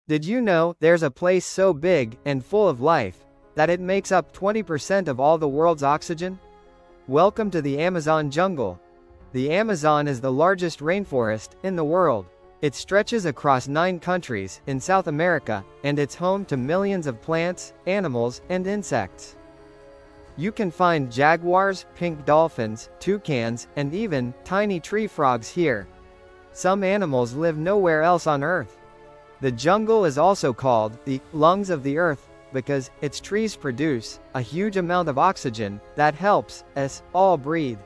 Did you know there's a place so big and full of life that it makes up 20% of all the world's oxygen? Welcome to the Amazon jungle. The Amazon is the largest rainforest in the world. It stretches across 9 countries in South America, and it's home to millions of plants, animals, and insects. You can find jaguars, pink dolphins, toucans, and even tiny tree frogs here. Some animals live nowhere else on Earth. The jungle is also called the lungs of the Earth because its trees produce a huge amount of oxygen that helps us all breathe.